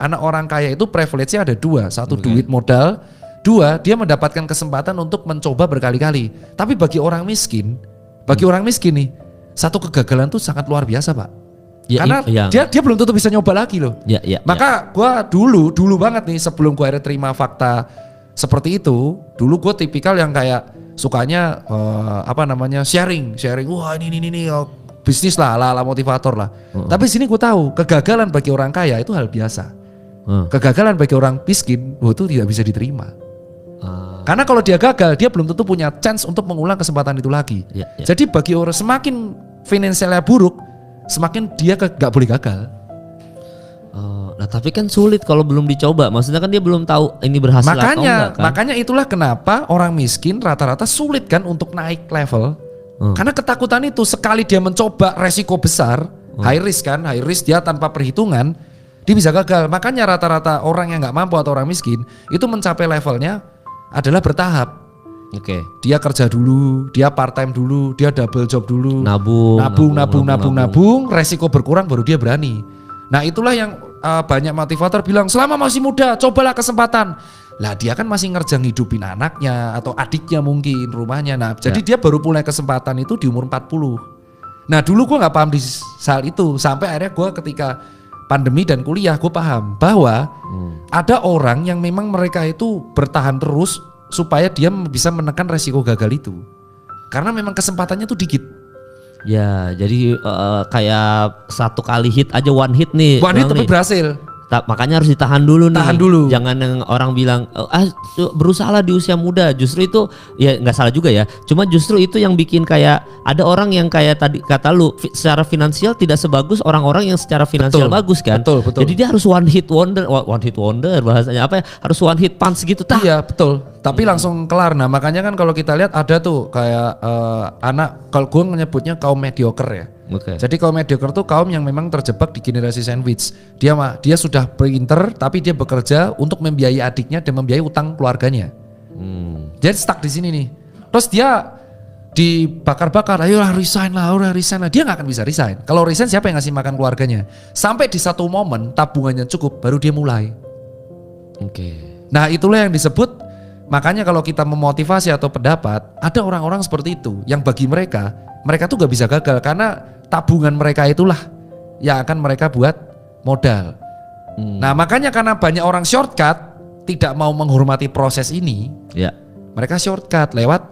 anak orang kaya itu privilege-nya ada dua. Satu duit modal, dua dia mendapatkan kesempatan untuk mencoba berkali-kali. Tapi bagi orang miskin nih, satu kegagalan tuh sangat luar biasa Pak. Ya, Karena dia belum tentu bisa nyoba lagi loh. Maka gua dulu banget nih sebelum gua akhirnya terima fakta seperti itu, dulu gua tipikal yang kayak sukanya sharing. Wah ini bisnis lah, ala motivator lah. Tapi sini gue tahu kegagalan bagi orang kaya itu hal biasa. Kegagalan bagi orang miskin itu tidak bisa diterima. Karena kalau dia gagal, dia belum tentu punya chance untuk mengulang kesempatan itu lagi. Jadi bagi orang semakin finansialnya buruk, semakin dia gak boleh gagal. Nah tapi kan sulit kalau belum dicoba. Maksudnya kan dia belum tahu ini berhasil atau enggak kan? Makanya itulah kenapa orang miskin rata-rata sulit kan untuk naik level. Karena ketakutan itu sekali dia mencoba resiko besar, high risk dia tanpa perhitungan, dia bisa gagal. Makanya rata-rata orang yang nggak mampu atau orang miskin itu mencapai levelnya adalah bertahap. Dia kerja dulu, dia part time dulu, dia double job dulu, nabung, resiko berkurang baru dia berani. Nah itulah yang banyak motivator bilang selama masih muda cobalah kesempatan. Lah dia kan masih ngerja ngidupin anaknya atau adiknya mungkin rumahnya. Nah jadi dia baru mulai kesempatan itu di umur 40. Nah dulu gue gak paham di soal itu. Sampai akhirnya gue ketika pandemi dan kuliah gue paham bahwa ada orang yang memang mereka itu bertahan terus supaya dia bisa menekan resiko gagal itu. Karena memang kesempatannya tuh dikit. Ya jadi kayak satu kali hit aja, one hit nih. One hit tapi berhasil. Makanya harus ditahan dulu nih. Tahan dulu. Jangan yang orang bilang berusahalah di usia muda. Justru itu ya nggak salah juga ya. Cuma justru itu yang bikin kayak ada orang yang kayak tadi kata lu secara finansial tidak sebagus orang-orang yang secara finansial bagus kan. Betul. Jadi dia harus one hit wonder bahasanya apa ya? Harus one hit punch gitu. Iya betul. Tapi langsung kelar. Nah makanya kan kalau kita lihat ada tuh kayak anak, kalau gue menyebutnya kaum mediocre ya. Jadi kaum mediocre tuh kaum yang memang terjebak di generasi sandwich. Dia sudah pinter tapi dia bekerja untuk membiayai adiknya dan membiayai utang keluarganya. Jadi stuck di sini nih. Terus dia dibakar-bakar, ayolah resign lah. Dia gak akan bisa resign. Kalau resign siapa yang ngasih makan keluarganya? Sampai di satu momen tabungannya cukup baru dia mulai. Nah itulah yang disebut, makanya kalau kita memotivasi atau pendapat, ada orang-orang seperti itu yang bagi mereka tuh gak bisa gagal karena tabungan mereka itulah yang akan mereka buat modal. Nah makanya karena banyak orang shortcut, tidak mau menghormati proses ini, mereka shortcut lewat